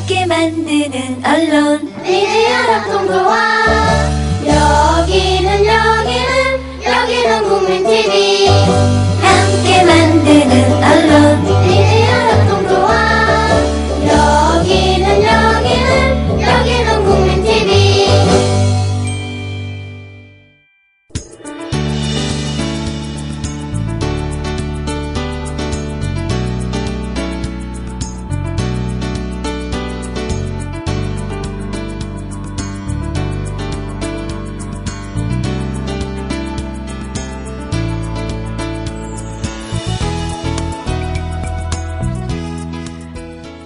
함께 만드는 언론 미디어 합동조합. 여기는 국민TV. 함께 만드는 언론 미디어 합동조합. 여기는 국민TV.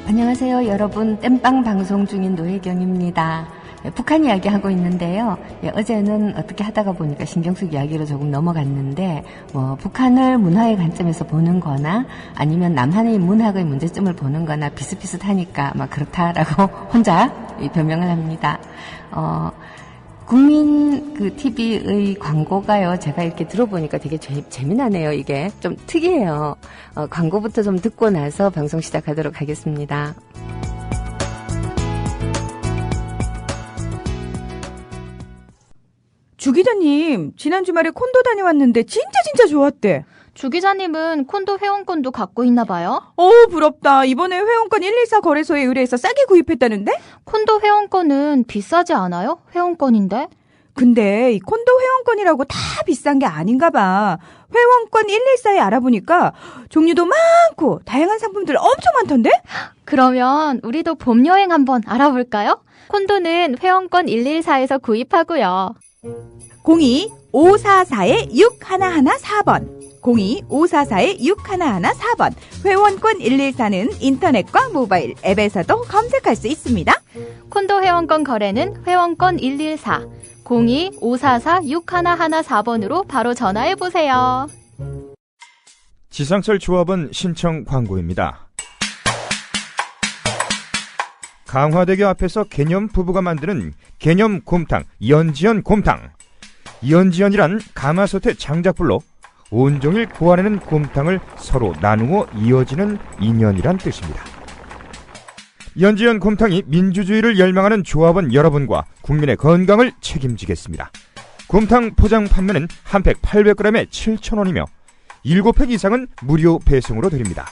안녕하세요, 여러분. 땜빵 방송 중인 노혜경입니다. 북한 이야기하고 있는데요. 어제는 어떻게 하다가 보니까 신경쓰기 이야기로 조금 넘어갔는데, 북한을 문화의 관점에서 보는 거나 아니면 남한의 문학의 문제점을 보는 거나 비슷비슷하니까 그렇다라고 혼자 변명을 합니다. 국민 TV의 광고가요, 제가 이렇게 들어보니까 되게 재미나네요. 이게 좀 특이해요. 광고부터 좀 듣고 나서 방송 시작하도록 하겠습니다. 주 기자님, 지난 주말에 콘도 다녀왔는데 진짜 좋았대. 주 기자님은 콘도 회원권도 갖고 있나 봐요? 부럽다. 이번에 회원권 114 거래소에 의뢰해서 싸게 구입했다는데? 콘도 회원권은 비싸지 않아요? 회원권인데? 근데 이 콘도 회원권이라고 다 비싼 게 아닌가 봐. 회원권 114에 알아보니까 종류도 많고 다양한 상품들 엄청 많던데? 그러면 우리도 봄 여행 한번 알아볼까요? 콘도는 회원권 114에서 구입하고요. 02-544-6114번 02-544-6114번 회원권 114는 인터넷과 모바일 앱에서도 검색할 수 있습니다. 콘도 회원권 거래는 회원권 114 02-544-6114번으로 바로 전화해보세요. 지상철 조합원 신청 광고입니다. 강화대교 앞에서 개념 부부가 만드는 개념 곰탕 연지연 곰탕. 연지연이란 가마솥의 장작불로 온종일 구워내는 곰탕을 서로 나누어 이어지는 인연이란 뜻입니다. 연지연 곰탕이 민주주의를 열망하는 조합원 여러분과 국민의 건강을 책임지겠습니다. 곰탕 포장 판매는 한 팩 800g에 7,000원이며 7팩 이상은 무료 배송으로 드립니다.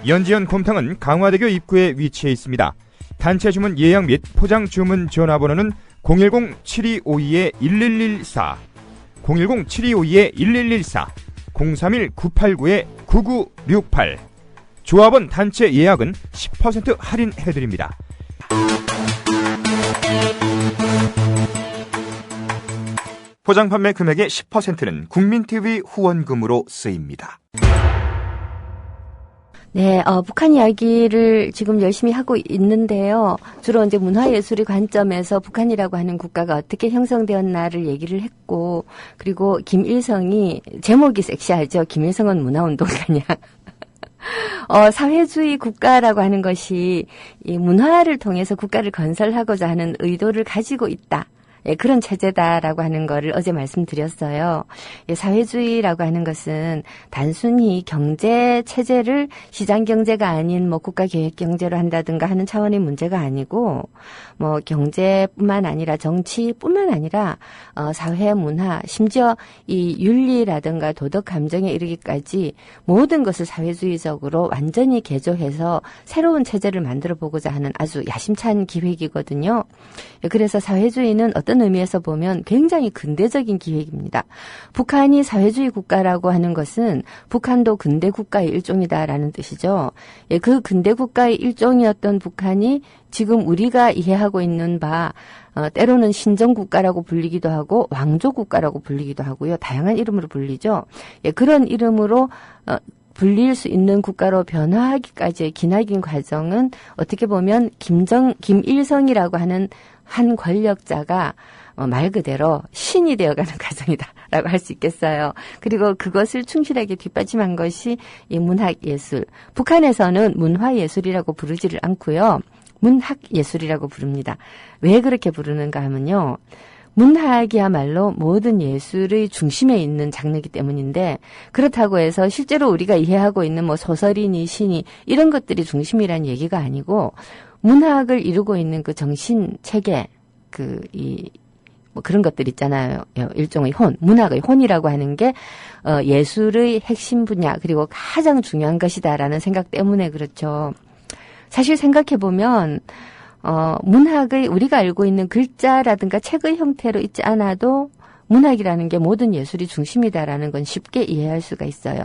연지연 곰탕은 강화대교 입구에 위치해 있습니다. 단체 주문 예약 및 포장 주문 전화번호는 010-7252-1114, 010-7252-1114, 031-989-9968. 조합원 단체 예약은 10% 할인해드립니다. 포장 판매 금액의 10%는 국민TV 후원금으로 쓰입니다. 네, 북한 이야기를 지금 열심히 하고 있는데요. 주로 이제 문화예술의 관점에서 북한이라고 하는 국가가 어떻게 형성되었나를 얘기를 했고, 그리고 김일성이, 제목이 섹시하죠. 김일성은 문화운동가냐. 사회주의 국가라고 하는 것이 이 문화를 통해서 국가를 건설하고자 하는 의도를 가지고 있다. 그런 체제다라고 하는 거를 어제 말씀드렸어요. 사회주의라고 하는 것은 단순히 경제 체제를 시장 경제가 아닌 국가 계획 경제로 한다든가 하는 차원의 문제가 아니고, 경제뿐만 아니라 정치뿐만 아니라 사회 문화, 심지어 이 윤리라든가 도덕 감정에 이르기까지 모든 것을 사회주의적으로 완전히 개조해서 새로운 체제를 만들어 보고자 하는 아주 야심찬 기획이거든요. 그래서 사회주의는 어떤 의미에서 보면 굉장히 근대적인 기획입니다. 북한이 사회주의 국가라고 하는 것은 북한도 근대 국가의 일종이다라는 뜻이죠. 그 근대 국가의 일종이었던 북한이 지금 우리가 이해하고 있는 바 때로는 신정국가라고 불리기도 하고 왕조국가라고 불리기도 하고요. 다양한 이름으로 불리죠. 그런 이름으로 불릴 수 있는 국가로 변화하기까지의 기나긴 과정은 어떻게 보면 김일성이라고 하는 한 권력자가 말 그대로 신이 되어가는 과정이다라고 할 수 있겠어요. 그리고 그것을 충실하게 뒷받침한 것이 이 문학예술. 북한에서는 문화예술이라고 부르지를 않고요. 문학예술이라고 부릅니다. 왜 그렇게 부르는가 하면요. 문학이야말로 모든 예술의 중심에 있는 장르이기 때문인데 그렇다고 해서 실제로 우리가 이해하고 있는 뭐 소설이니 시니 이런 것들이 중심이라는 얘기가 아니고 문학을 이루고 있는 그 정신 체계 뭐 그런 것들 있잖아요. 일종의 문학의 혼이라고 하는 게 예술의 핵심 분야 그리고 가장 중요한 것이다라는 생각 때문에 그렇죠. 사실 생각해 보면 문학의 우리가 알고 있는 글자라든가 책의 형태로 있지 않아도 문학이라는 게 모든 예술이 중심이다라는 건 쉽게 이해할 수가 있어요.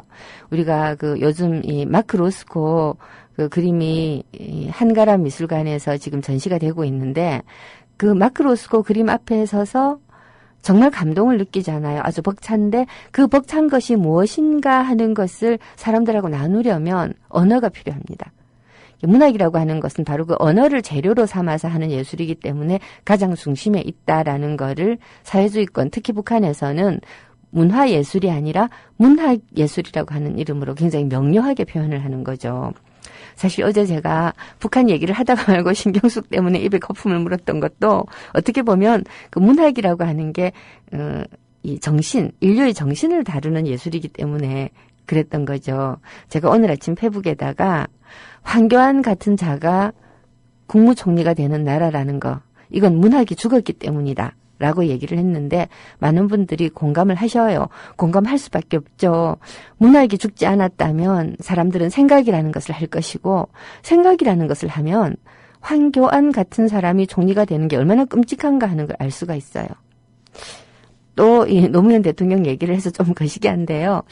우리가 요즘 이 마크 로스코 그 그림이 한가람 미술관에서 지금 전시가 되고 있는데 그 마크 로스코 그림 앞에 서서 정말 감동을 느끼잖아요. 아주 벅찬데 그 벅찬 것이 무엇인가 하는 것을 사람들하고 나누려면 언어가 필요합니다. 문학이라고 하는 것은 바로 그 언어를 재료로 삼아서 하는 예술이기 때문에 가장 중심에 있다라는 거를 사회주의권, 특히 북한에서는 문화예술이 아니라 문학예술이라고 하는 이름으로 굉장히 명료하게 표현을 하는 거죠. 사실 어제 제가 북한 얘기를 하다가 말고 신경숙 때문에 입에 거품을 물었던 것도 어떻게 보면 그 문학이라고 하는 게 이 정신, 인류의 정신을 다루는 예술이기 때문에 그랬던 거죠. 제가 오늘 아침 페북에다가 황교안 같은 자가 국무총리가 되는 나라라는 거, 이건 문학이 죽었기 때문이다 라고 얘기를 했는데 많은 분들이 공감을 하셔요. 공감할 수밖에 없죠. 문학이 죽지 않았다면 사람들은 생각이라는 것을 할 것이고 생각이라는 것을 하면 황교안 같은 사람이 총리가 되는 게 얼마나 끔찍한가 하는 걸 알 수가 있어요. 또 이 노무현 대통령 얘기를 해서 좀 거시기한데요.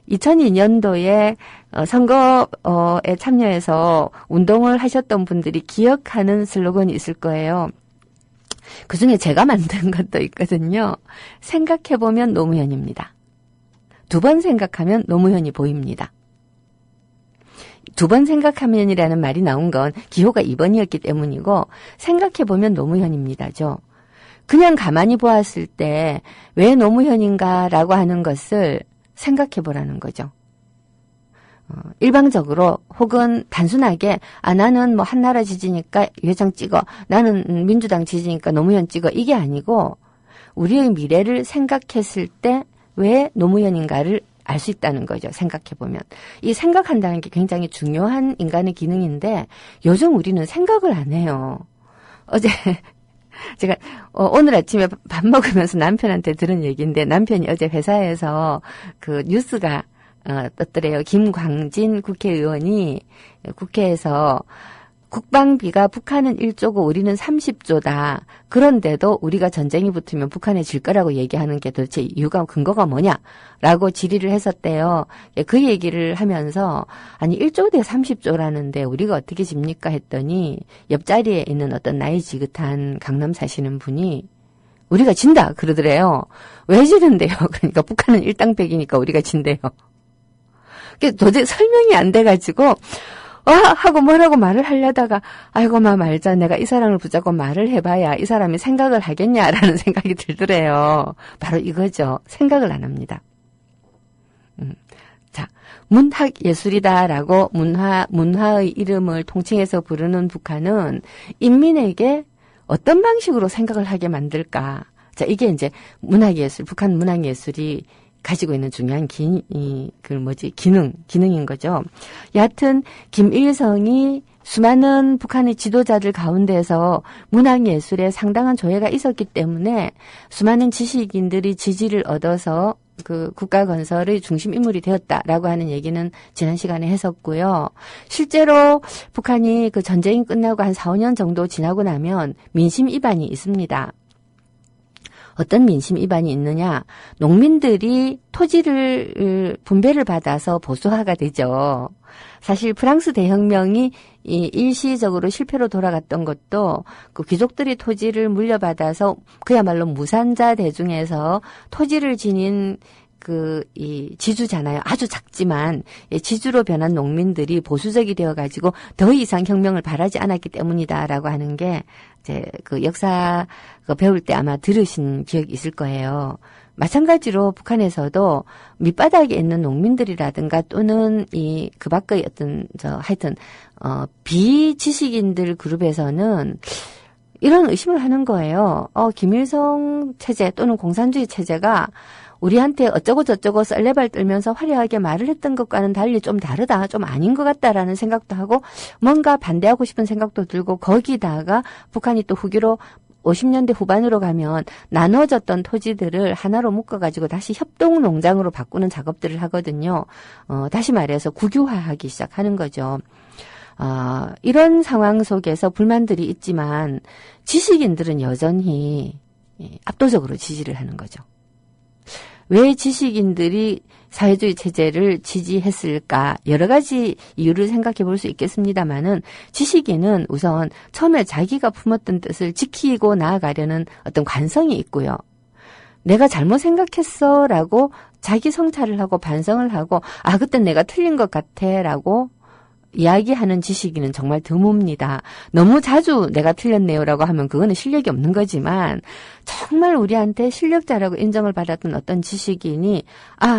2002년도에 선거에 참여해서 운동을 하셨던 분들이 기억하는 슬로건이 있을 거예요. 그중에 제가 만든 것도 있거든요. 생각해보면 노무현입니다. 2번 생각하면 노무현이 보입니다. 2번 생각하면이라는 말이 나온 건 기호가 2번이었기 때문이고 생각해보면 노무현입니다죠. 그냥 가만히 보았을 때 왜 노무현인가라고 하는 것을 생각해보라는 거죠. 일방적으로 혹은 단순하게 나는 뭐 한나라 지지니까 회장 찍어, 나는 민주당 지지니까 노무현 찍어, 이게 아니고 우리의 미래를 생각했을 때 왜 노무현인가를 알 수 있다는 거죠. 생각해보면. 이 생각한다는 게 굉장히 중요한 인간의 기능인데 요즘 우리는 생각을 안 해요. 어제 제가 오늘 아침에 밥 먹으면서 남편한테 들은 얘기인데 남편이 어제 회사에서 그 뉴스가 떴더래요. 김광진 국회의원이 국회에서 국방비가 북한은 1조고 우리는 30조다. 그런데도 우리가 전쟁이 붙으면 북한에 질 거라고 얘기하는 게 도대체 이유가 근거가 뭐냐라고 질의를 했었대요. 그 얘기를 하면서 아니 1조 대 30조라는데 우리가 어떻게 집니까 했더니 옆자리에 있는 어떤 나이 지긋한 강남 사시는 분이 우리가 진다 그러더래요. 왜 지는데요? 그러니까 북한은 일당백이니까 우리가 진대요. 도저히 설명이 안 돼가지고 하고 뭐라고 말을 하려다가 아이고 말자 내가 이 사람을 붙잡고 말을 해봐야 이 사람이 생각을 하겠냐라는 생각이 들더래요. 바로 이거죠. 생각을 안 합니다. 자, 문학예술이다라고 문화의 이름을 통칭해서 부르는 북한은 인민에게 어떤 방식으로 생각을 하게 만들까? 자, 이게 이제 문학예술, 북한 문학예술이 가지고 있는 중요한 기능인 거죠. 여하튼 김일성이 수많은 북한의 지도자들 가운데서 문학예술에 상당한 조예가 있었기 때문에 수많은 지식인들이 지지를 얻어서 그 국가 건설의 중심 인물이 되었다라고 하는 얘기는 지난 시간에 했었고요. 실제로 북한이 그 전쟁이 끝나고 한 4, 5년 정도 지나고 나면 민심 이반이 있습니다. 어떤 민심 이반이 있느냐? 농민들이 토지를 분배를 받아서 보수화가 되죠. 사실 프랑스 대혁명이 일시적으로 실패로 돌아갔던 것도 그 귀족들이 토지를 물려받아서 그야말로 무산자 대중에서 토지를 지닌 이 지주잖아요. 아주 작지만 지주로 변한 농민들이 보수적이 되어가지고 더 이상 혁명을 바라지 않았기 때문이다라고 하는 게 이제 그 역사 배울 때 아마 들으신 기억이 있을 거예요. 마찬가지로 북한에서도 밑바닥에 있는 농민들이라든가 또는 그 밖의 어떤 하여튼 비지식인들 그룹에서는 이런 의심을 하는 거예요. 김일성 체제 또는 공산주의 체제가 우리한테 어쩌고 저쩌고 썰레발 떨면서 화려하게 말을 했던 것과는 달리 좀 다르다, 좀 아닌 것 같다라는 생각도 하고 뭔가 반대하고 싶은 생각도 들고 거기다가 북한이 또 후기로 50년대 후반으로 가면 나눠졌던 토지들을 하나로 묶어가지고 다시 협동농장으로 바꾸는 작업들을 하거든요. 다시 말해서 국유화하기 시작하는 거죠. 이런 상황 속에서 불만들이 있지만 지식인들은 여전히 압도적으로 지지를 하는 거죠. 왜 지식인들이 사회주의 체제를 지지했을까? 여러 가지 이유를 생각해 볼 수 있겠습니다만은 지식인은 우선 처음에 자기가 품었던 뜻을 지키고 나아가려는 어떤 관성이 있고요. 내가 잘못 생각했어 라고 자기 성찰을 하고 반성을 하고 그땐 내가 틀린 것 같아 라고 이야기하는 지식인은 정말 드뭅니다. 너무 자주 내가 틀렸네요라고 하면 그거는 실력이 없는 거지만 정말 우리한테 실력자라고 인정을 받았던 어떤 지식인이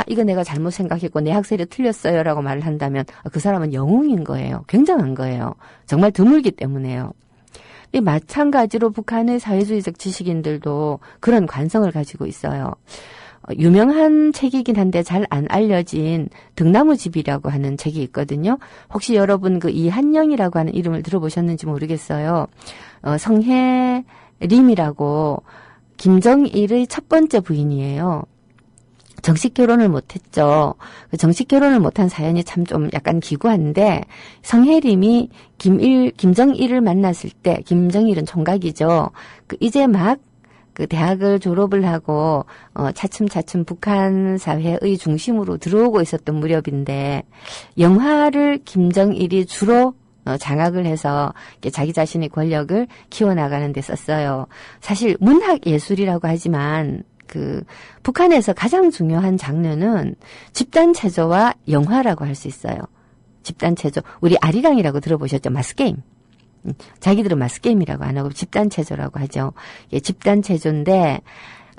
이거 내가 잘못 생각했고 내 학설이 틀렸어요라고 말을 한다면 그 사람은 영웅인 거예요. 굉장한 거예요. 정말 드물기 때문에요. 마찬가지로 북한의 사회주의적 지식인들도 그런 관성을 가지고 있어요. 유명한 책이긴 한데 잘 안 알려진 등나무집이라고 하는 책이 있거든요. 혹시 여러분 그 이한영이라고 하는 이름을 들어보셨는지 모르겠어요. 성혜림이라고 김정일의 첫 번째 부인이에요. 정식 결혼을 못했죠. 정식 결혼을 못한 사연이 참 좀 약간 기구한데 성혜림이 김정일을 만났을 때 김정일은 총각이죠. 이제 막 대학을 졸업을 하고 차츰차츰 북한 사회의 중심으로 들어오고 있었던 무렵인데 영화를 김정일이 주로 장악을 해서 자기 자신의 권력을 키워나가는 데 썼어요. 사실 문학 예술이라고 하지만 북한에서 가장 중요한 장르는 집단 체조와 영화라고 할 수 있어요. 집단 체조. 우리 아리랑이라고 들어보셨죠? 마스게임. 자기들은 마스게임이라고 안 하고 집단 체조라고 하죠. 집단 체조인데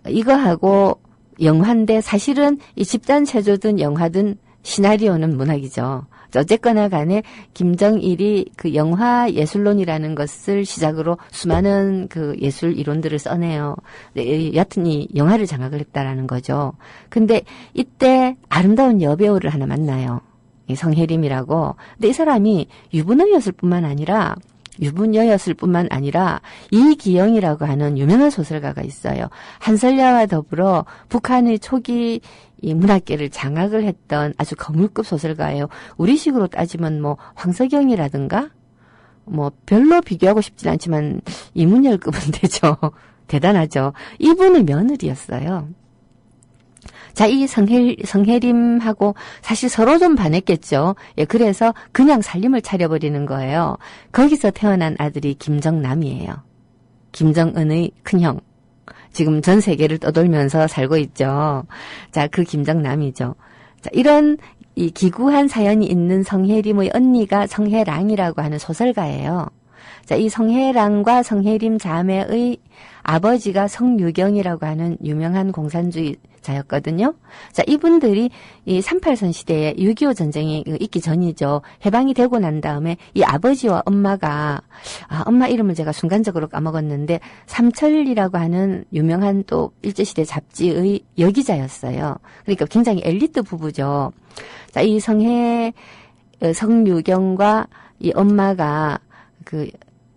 이거하고 영화인데 사실은 이 집단 체조든 영화든 시나리오는 문학이죠. 어쨌거나 간에 김정일이 영화 예술론이라는 것을 시작으로 수많은 예술 이론들을 써내요. 여하튼 이 영화를 장악을 했다라는 거죠. 근데 이때 아름다운 여배우를 하나 만나요. 성혜림이라고. 근데 이 사람이 유부녀였을 뿐만 아니라 이기영이라고 하는 유명한 소설가가 있어요. 한설야와 더불어 북한의 초기 이 문학계를 장악을 했던 아주 거물급 소설가예요. 우리식으로 따지면 황석영이라든가 별로 비교하고 싶진 않지만 이문열급은 되죠. 대단하죠. 이분의 며느리였어요. 자, 이 성혜림하고 사실 서로 좀 반했겠죠. 그래서 그냥 살림을 차려버리는 거예요. 거기서 태어난 아들이 김정남이에요. 김정은의 큰형. 지금 전 세계를 떠돌면서 살고 있죠. 자, 그 김정남이죠. 자, 이런 이 기구한 사연이 있는 성혜림의 언니가 성혜랑이라고 하는 소설가예요. 자, 이 성혜랑과 성혜림 자매의 아버지가 성유경이라고 하는 유명한 공산주의자였거든요. 자, 이분들이 이 38선 시대에 6.25 전쟁이 있기 전이죠. 해방이 되고 난 다음에 이 아버지와 엄마가, 엄마 이름을 제가 순간적으로 까먹었는데, 삼철이라고 하는 유명한 또 일제시대 잡지의 여기자였어요. 그러니까 굉장히 엘리트 부부죠. 자, 이 성유경과 이 엄마가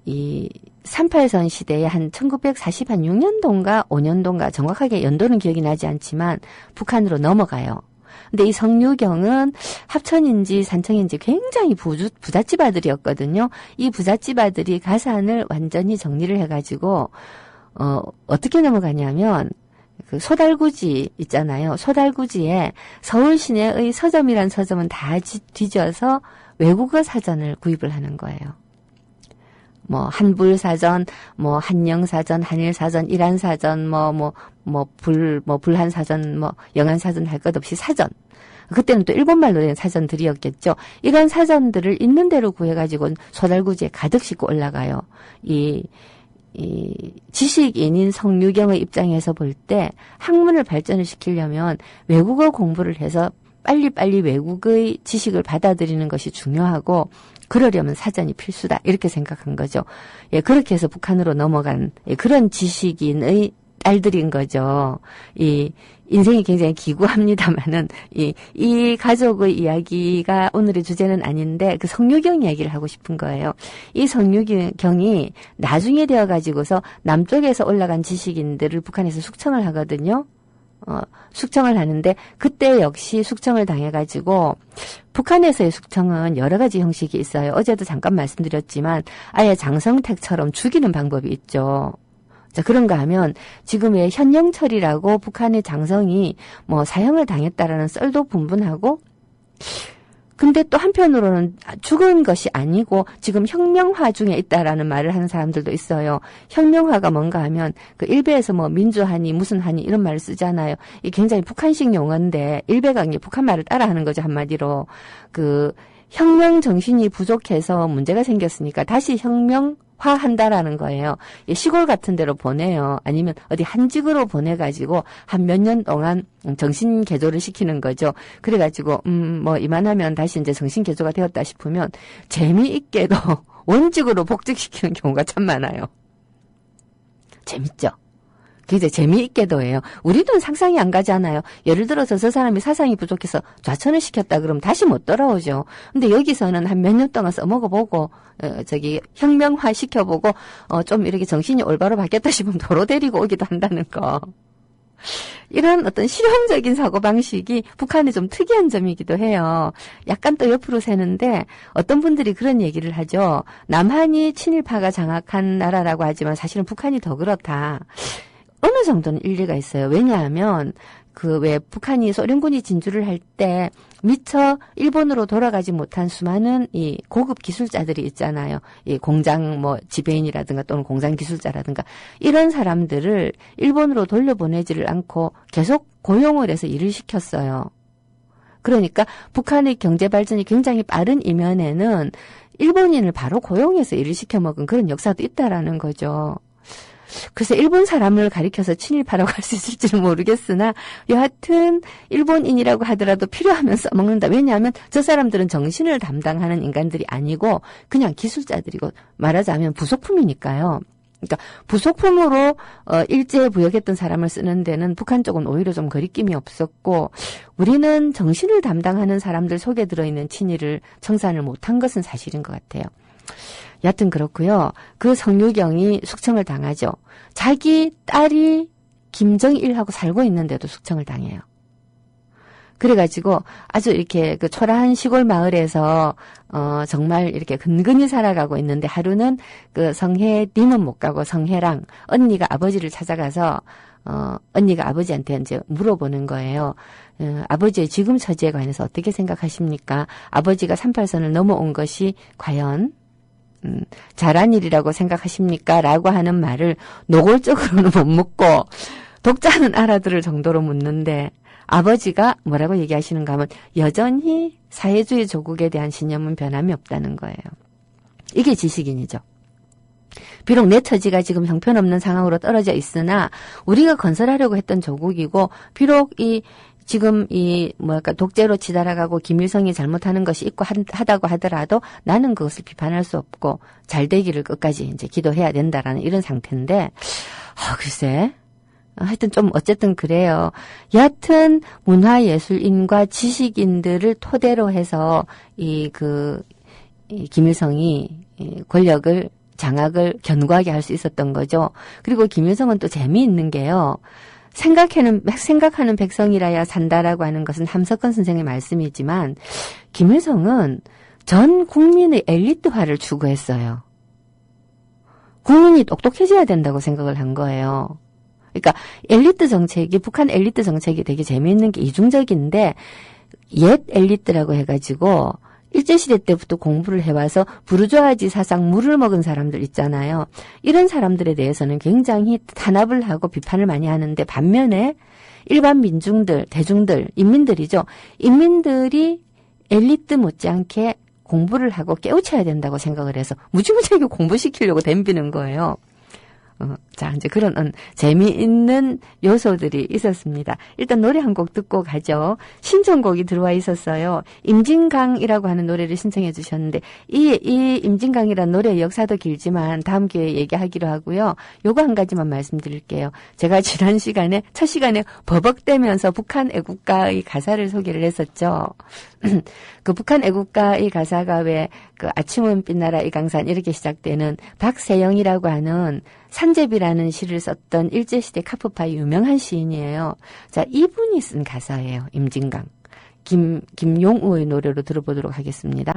이 38선 시대에 한 1946년도인가 5년도인가 정확하게 연도는 기억이 나지 않지만 북한으로 넘어가요. 근데 이 성유경은 합천인지 산청인지 굉장히 부잣집 아들이었거든요. 이 부잣집 아들이 가산을 완전히 정리를 해가지고 어떻게 넘어가냐면 소달구지 있잖아요. 소달구지에 서울 시내의 서점이란 서점은 다 뒤져서 외국어 사전을 구입을 하는 거예요. 한불사전, 한영사전, 한일사전, 이란사전, 불한사전, 영안사전 할 것 없이 사전. 그때는 또 일본말로 된 사전들이었겠죠. 이런 사전들을 있는 대로 구해가지고 소달구지에 가득 싣고 올라가요. 이 지식인인 성유경의 입장에서 볼 때 학문을 발전을 시키려면 외국어 공부를 해서 빨리빨리 외국의 지식을 받아들이는 것이 중요하고 그러려면 사전이 필수다. 이렇게 생각한 거죠. 예, 그렇게 해서 북한으로 넘어간 그런 지식인의 딸들인 거죠. 이 인생이 굉장히 기구합니다만은 이 가족의 이야기가 오늘의 주제는 아닌데 그 성유경 이야기를 하고 싶은 거예요. 이 성유경이 나중에 되어 가지고서 남쪽에서 올라간 지식인들을 북한에서 숙청을 하거든요. 숙청을 하는데 그때 역시 숙청을 당해가지고 북한에서의 숙청은 여러 가지 형식이 있어요. 어제도 잠깐 말씀드렸지만 아예 장성택처럼 죽이는 방법이 있죠. 자, 그런가 하면 지금의 현영철이라고 북한의 장성이 뭐 사형을 당했다라는 썰도 분분하고 근데 또 한편으로는 죽은 것이 아니고 지금 혁명화 중에 있다라는 말을 하는 사람들도 있어요. 혁명화가 뭔가 하면 그 일베에서 뭐 민주하니 무슨 하니 이런 말을 쓰잖아요. 이게 굉장히 북한식 용어인데 일베가 이제 북한 말을 따라하는 거죠. 한마디로. 그 혁명 정신이 부족해서 문제가 생겼으니까 다시 혁명화한다라는 거예요. 시골 같은 데로 보내요. 아니면 어디 한직으로 보내가지고 한 몇 년 동안 정신 개조를 시키는 거죠. 그래가지고 뭐 이만하면 다시 이제 정신 개조가 되었다 싶으면 재미있게도 원직으로 복직시키는 경우가 참 많아요. 재밌죠? 굉장히 재미있게도 해요. 우리도 상상이 안 가잖아요. 예를 들어서 저 사람이 사상이 부족해서 좌천을 시켰다 그러면 다시 못 돌아오죠. 근데 여기서는 한 몇 년 동안 써먹어보고 혁명화 시켜보고 좀 이렇게 정신이 올바로 바뀌었다 싶으면 도로 데리고 오기도 한다는 거. 이런 어떤 실용적인 사고방식이 북한의 좀 특이한 점이기도 해요. 약간 또 옆으로 새는데 어떤 분들이 그런 얘기를 하죠. 남한이 친일파가 장악한 나라라고 하지만 사실은 북한이 더 그렇다. 어느 정도는 일리가 있어요. 왜냐하면 왜 북한이 소련군이 진주를 할 때 미처 일본으로 돌아가지 못한 수많은 이 고급 기술자들이 있잖아요. 이 공장 지배인이라든가 또는 공장 기술자라든가 이런 사람들을 일본으로 돌려보내지를 않고 계속 고용을 해서 일을 시켰어요. 그러니까 북한의 경제 발전이 굉장히 빠른 이면에는 일본인을 바로 고용해서 일을 시켜먹은 그런 역사도 있다라는 거죠. 그래서 일본 사람을 가리켜서 친일파라고 할 수 있을지는 모르겠으나 여하튼 일본인이라고 하더라도 필요하면 써먹는다. 왜냐하면 저 사람들은 정신을 담당하는 인간들이 아니고 그냥 기술자들이고 말하자면 부속품이니까요. 그러니까 부속품으로 일제에 부역했던 사람을 쓰는 데는 북한 쪽은 오히려 좀 거리낌이 없었고 우리는 정신을 담당하는 사람들 속에 들어있는 친일을 청산을 못한 것은 사실인 것 같아요. 여하튼 그렇고요. 그 성유경이 숙청을 당하죠. 자기 딸이 김정일하고 살고 있는데도 숙청을 당해요. 그래가지고 아주 이렇게 그 초라한 시골 마을에서 정말 이렇게 근근히 살아가고 있는데 하루는 그 성혜님은 못 가고 성혜랑 언니가 아버지를 찾아가서 언니가 아버지한테 이제 물어보는 거예요. 아버지의 지금 처지에 관해서 어떻게 생각하십니까? 아버지가 38선을 넘어온 것이 과연 잘한 일이라고 생각하십니까? 라고 하는 말을 노골적으로는 못 묻고 독자는 알아들을 정도로 묻는데 아버지가 뭐라고 얘기하시는가 하면 여전히 사회주의 조국에 대한 신념은 변함이 없다는 거예요. 이게 지식인이죠. 비록 내 처지가 지금 형편없는 상황으로 떨어져 있으나 우리가 건설하려고 했던 조국이고 비록 지금 독재로 치달아가고 김일성이 잘못하는 것이 있고 하다고 하더라도 나는 그것을 비판할 수 없고 잘 되기를 끝까지 이제 기도해야 된다라는 이런 상태인데, 글쎄. 하여튼 좀 어쨌든 그래요. 여하튼 문화예술인과 지식인들을 토대로 해서 김일성이 권력을 장악을 견고하게 할 수 있었던 거죠. 그리고 김일성은 또 재미있는 게요. 생각하는 백성이라야 산다라고 하는 것은 함석헌 선생의 말씀이지만 김일성은 전 국민의 엘리트화를 추구했어요. 국민이 똑똑해져야 된다고 생각을 한 거예요. 그러니까 북한 엘리트 정책이 되게 재미있는 게 이중적인데 옛 엘리트라고 해가지고 일제시대 때부터 공부를 해와서 부르주아지 사상 물을 먹은 사람들 있잖아요. 이런 사람들에 대해서는 굉장히 탄압을 하고 비판을 많이 하는데 반면에 일반 민중들, 대중들, 인민들이죠. 인민들이 엘리트 못지않게 공부를 하고 깨우쳐야 된다고 생각을 해서 무지무지하게 공부시키려고 덤비는 거예요. 자, 이제 그런 재미있는 요소들이 있었습니다. 일단 노래 한 곡 듣고 가죠. 신청곡이 들어와 있었어요. 임진강이라고 하는 노래를 신청해 주셨는데, 이 임진강이라는 노래의 역사도 길지만 다음 기회에 얘기하기로 하고요. 요거 한 가지만 말씀드릴게요. 제가 지난 시간에, 첫 시간에 버벅대면서 북한 애국가의 가사를 소개를 했었죠. 그 북한 애국가의 가사가 왜 그 아침은 빛나라 이 강산 이렇게 시작되는 박세영이라고 하는 산제비라는 시를 썼던 일제시대 카프파의 유명한 시인이에요. 자, 이분이 쓴 가사예요. 임진강. 김용우의 노래로 들어보도록 하겠습니다.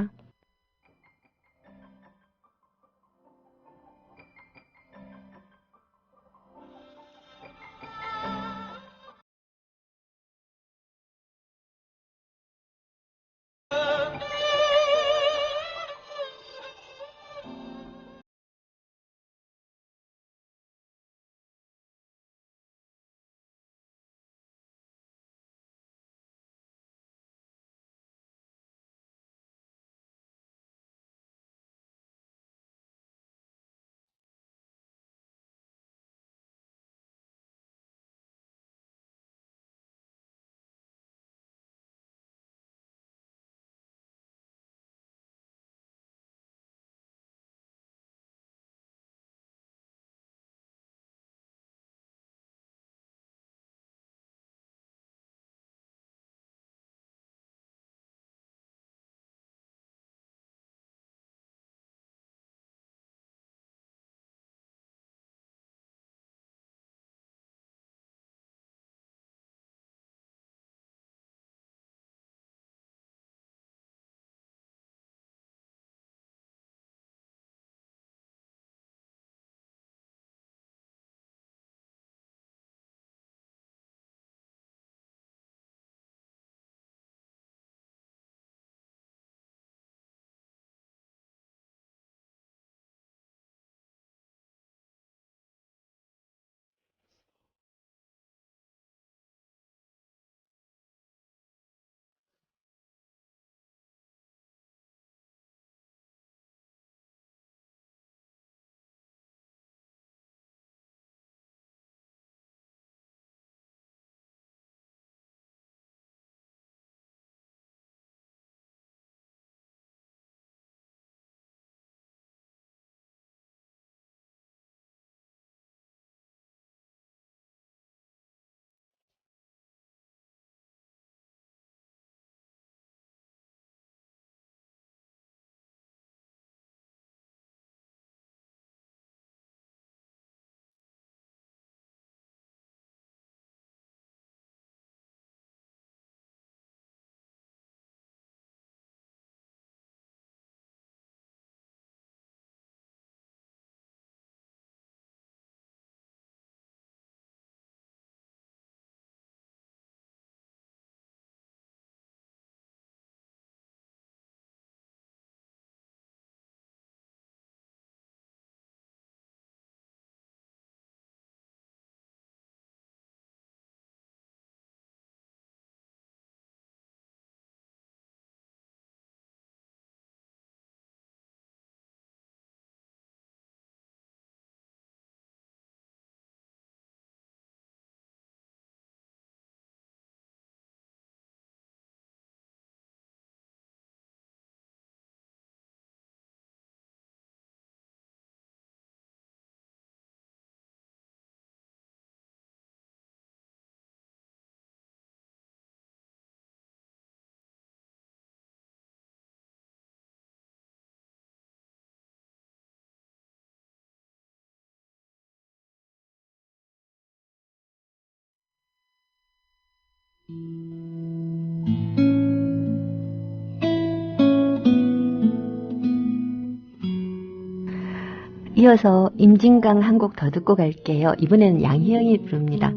이어서 임진강 한 곡 더 듣고 갈게요. 이번에는 양희영이 부릅니다.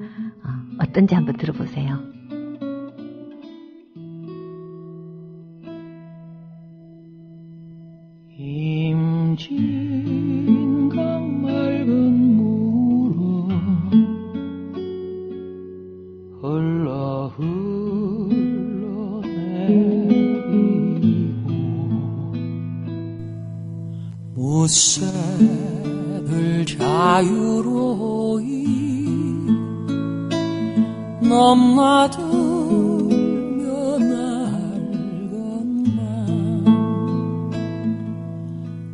어떤지 한번 들어보세요. 임진강 맑은 물은 흘러 흘러내리고 못새 늘 자유로이 넘나들며 날건만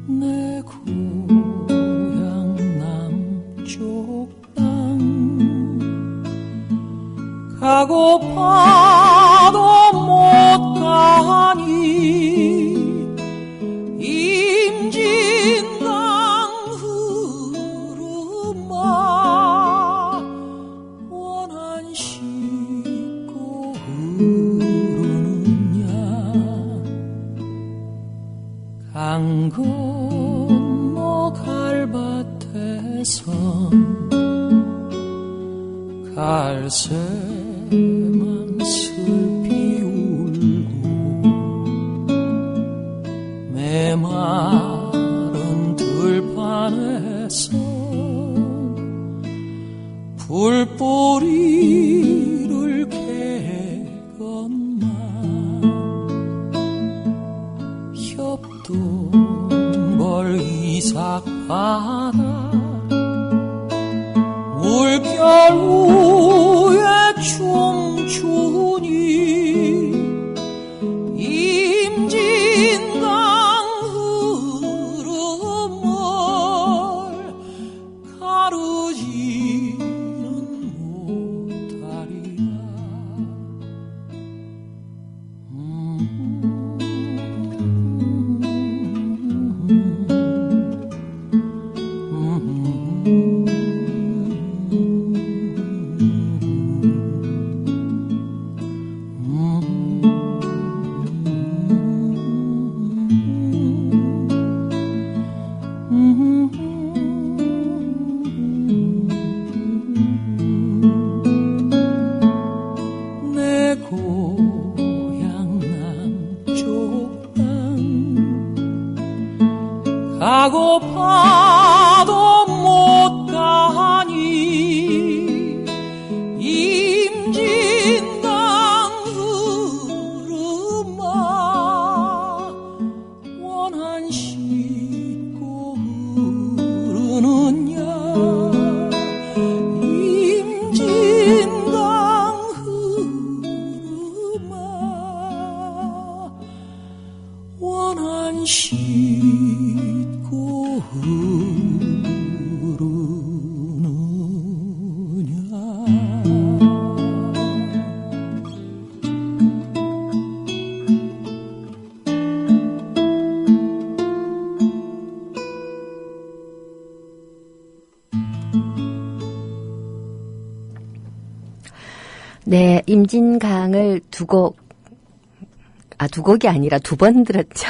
내 고향 남쪽 땅 가고파도 못 가니 임진강 흐르마 원한 싣고 흐르느냐 강 건너 갈밭에선 갈새만 슬피 울고 메마른 들판에서 불뿌리를 캐건만 협동벌 이삭바다 물결 위에 춤추니 임진강 흐름을 가르지는 못하리라 내 고향 남쪽 땅 가고파도 못 가니 임진강 흐르마 원한 싣고 흐르느냐 임진강 흐르마 원한 싣고 네, 임진강을 두 곡이 아니라 두 번 들었죠.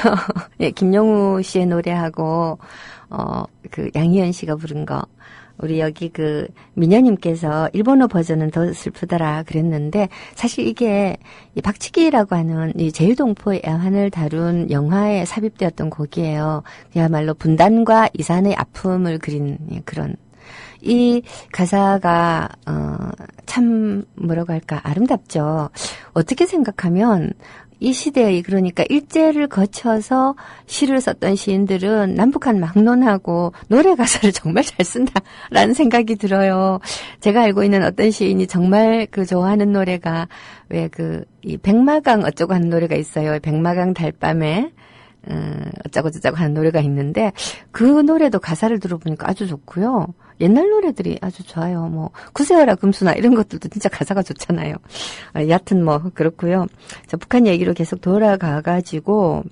예, 김영우 씨의 노래하고, 양희연 씨가 부른 거. 우리 여기 미녀님께서 일본어 버전은 더 슬프더라 그랬는데, 사실 이게 이 박치기라고 하는 이 제일동포의 애환을 다룬 영화에 삽입되었던 곡이에요. 그야말로 분단과 이산의 아픔을 그린 그런. 이 가사가, 참, 뭐라고 할까, 아름답죠. 어떻게 생각하면, 이 시대의, 그러니까 일제를 거쳐서 시를 썼던 시인들은 남북한 막론하고 노래 가사를 정말 잘 쓴다라는 생각이 들어요. 제가 알고 있는 어떤 시인이 정말 좋아하는 노래가, 이 백마강 어쩌고 하는 노래가 있어요. 백마강 달밤에. 어쩌고 저쩌고 하는 노래가 있는데 그 노래도 가사를 들어보니까 아주 좋고요. 옛날 노래들이 아주 좋아요. 구세어라 금수나 이런 것들도 진짜 가사가 좋잖아요. 여하튼 그렇고요. 저 북한 얘기로 계속 돌아가가지고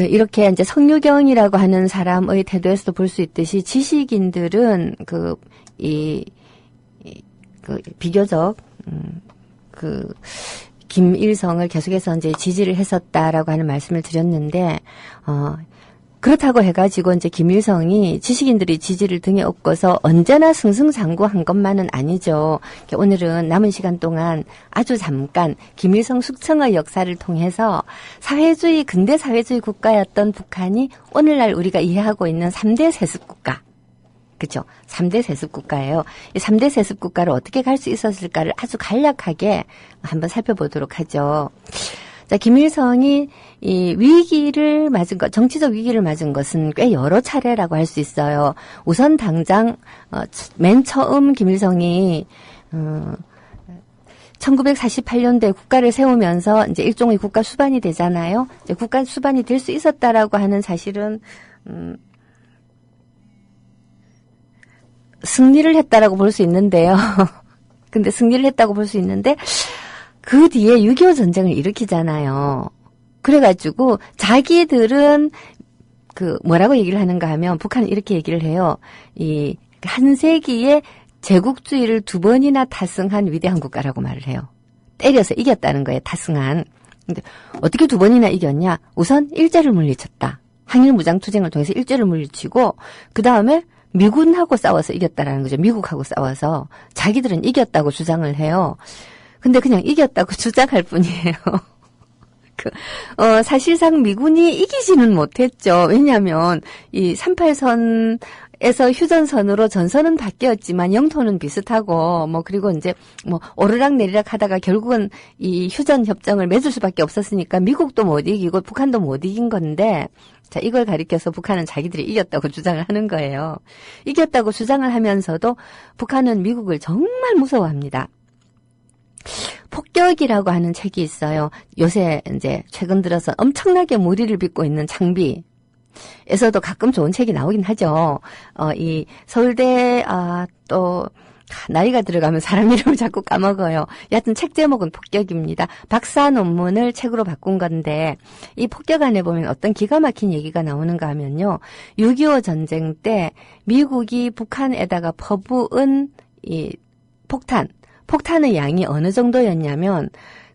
이렇게 이제 성유경이라고 하는 사람의 태도에서도 볼 수 있듯이 지식인들은 비교적 김일성을 계속해서 이제 지지를 했었다라고 하는 말씀을 드렸는데, 그렇다고 해가지고 이제 김일성이 지식인들이 지지를 등에 업고서 언제나 승승장구한 것만은 아니죠. 오늘은 남은 시간 동안 아주 잠깐 김일성 숙청의 역사를 통해서 근대 사회주의 국가였던 북한이 오늘날 우리가 이해하고 있는 3대 세습국가. 그죠? 3대 세습국가예요. 이 3대 세습국가를 어떻게 갈 수 있었을까를 아주 간략하게 한번 살펴보도록 하죠. 자, 김일성이 이 위기를 맞은 것, 정치적 위기를 맞은 것은 꽤 여러 차례라고 할 수 있어요. 우선 당장 맨 처음 김일성이 1948년도에 국가를 세우면서 이제 일종의 국가 수반이 되잖아요. 이제 국가 수반이 될 수 있었다라고 하는 사실은 승리를 했다라고 볼 수 있는데요. 근데 승리를 했다고 볼 수 있는데 그 뒤에 6.25 전쟁을 일으키잖아요. 그래가지고 자기들은 그 뭐라고 얘기를 하는가 하면 북한은 이렇게 얘기를 해요. 이 한 세기에 제국주의를 2번이나 타승한 위대한 국가라고 말을 해요. 때려서 이겼다는 거예요. 타승한. 근데 어떻게 2번이나 이겼냐? 우선 일제를 물리쳤다. 항일 무장투쟁을 통해서 일제를 물리치고 그 다음에 미군하고 싸워서 이겼다라는 거죠. 미국하고 싸워서 자기들은 이겼다고 주장을 해요. 근데 그냥 이겼다고 주장할 뿐이에요. 사실상 미군이 이기지는 못했죠. 왜냐하면 이 38선에서 휴전선으로 전선은 바뀌었지만 영토는 비슷하고 그리고 이제 오르락 내리락 하다가 결국은 이 휴전 협정을 맺을 수밖에 없었으니까 미국도 못 이기고 북한도 못 이긴 건데 자, 이걸 가리켜서 북한은 자기들이 이겼다고 주장을 하는 거예요. 이겼다고 주장을 하면서도 북한은 미국을 정말 무서워합니다. 폭격이라고 하는 책이 있어요. 요새 이제 최근 들어서 엄청나게 무리를 빚고 있는 창비에서도 가끔 좋은 책이 나오긴 하죠. 이 서울대 또 나이가 들어가면 사람 이름을 자꾸 까먹어요. 여하튼 책 제목은 폭격입니다. 박사 논문을 책으로 바꾼 건데 이 폭격 안에 보면 어떤 기가 막힌 얘기가 나오는가 하면요. 6.25 전쟁 때 미국이 북한에다가 퍼부은 이 폭탄의 양이 어느 정도였냐면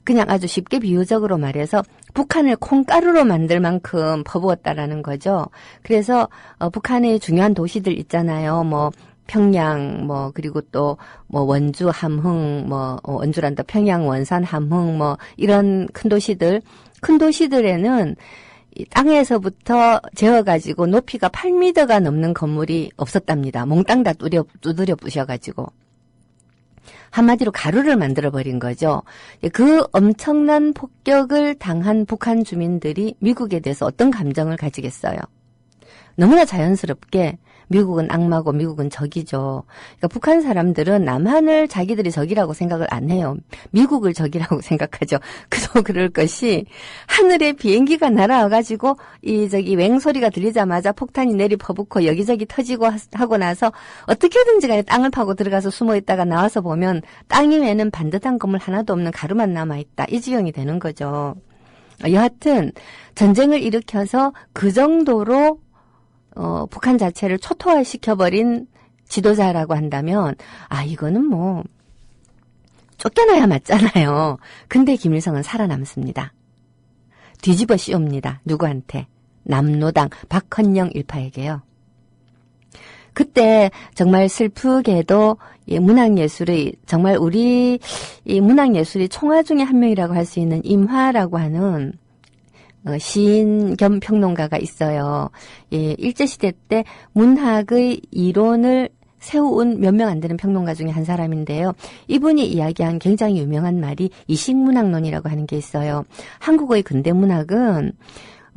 그냥 아주 쉽게 비유적으로 말해서 북한을 콩가루로 만들 만큼 퍼부었다라는 거죠. 그래서 북한의 중요한 도시들 있잖아요. 평양, 그리고 또, 원주, 함흥, 원주란다, 평양, 원산, 함흥, 이런 큰 도시들에는 이 땅에서부터 재어가지고 높이가 8m가 넘는 건물이 없었답니다. 몽땅 다 두드려 부셔가지고. 한마디로 가루를 만들어버린 거죠. 그 엄청난 폭격을 당한 북한 주민들이 미국에 대해서 어떤 감정을 가지겠어요? 너무나 자연스럽게 미국은 악마고 미국은 적이죠. 그러니까 북한 사람들은 남한을 자기들이 적이라고 생각을 안 해요. 미국을 적이라고 생각하죠. 그도 그럴 것이 하늘에 비행기가 날아와가지고 이 웽소리가 들리자마자 폭탄이 내리 퍼붓고 여기저기 터지고 하고 나서 어떻게든지 간에 땅을 파고 들어가서 숨어 있다가 나와서 보면 땅 위에는 반듯한 건물 하나도 없는 가루만 남아있다. 이 지경이 되는 거죠. 여하튼 전쟁을 일으켜서 그 정도로 북한 자체를 초토화시켜버린 지도자라고 한다면, 이거는 쫓겨나야 맞잖아요. 근데 김일성은 살아남습니다. 뒤집어 씌웁니다. 누구한테? 남노당 박헌영 일파에게요. 그때 정말 슬프게도 이 문학예술의, 정말 우리 이 문학예술의 총화 중에 한 명이라고 할 수 있는 임화라고 하는 시인 겸 평론가가 있어요. 일제시대 때 문학의 이론을 세운 몇 명 안 되는 평론가 중에 한 사람인데요. 이분이 이야기한 굉장히 유명한 말이 이식문학론이라고 하는 게 있어요. 한국의 근대문학은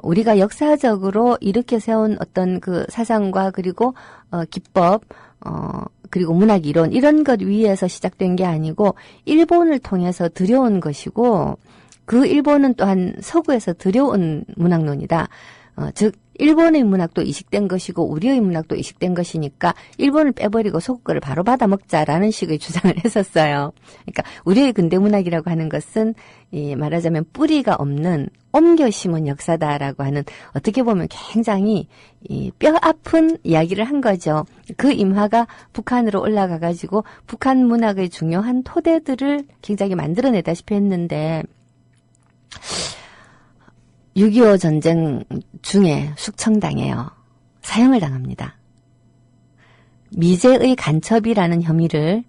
우리가 역사적으로 이렇게 세운 어떤 그 사상과 그리고 기법, 그리고 문학 이론 이런 것 위에서 시작된 게 아니고 일본을 통해서 들여온 것이고 그 일본은 또한 서구에서 들여온 문학론이다. 즉 일본의 문학도 이식된 것이고 우리의 문학도 이식된 것이니까 일본을 빼버리고 서구 거를 바로 받아 먹자라는 식의 주장을 했었어요. 그러니까 우리의 근대문학이라고 하는 것은 말하자면 뿌리가 없는 옮겨 심은 역사다라고 하는 어떻게 보면 굉장히 뼈 아픈 이야기를 한 거죠. 그 임화가 북한으로 올라가 가지고 북한 문학의 중요한 토대들을 굉장히 만들어내다시피 했는데 6.25 전쟁 중에 숙청당해요. 사형을 당합니다. 미제의 간첩이라는 혐의를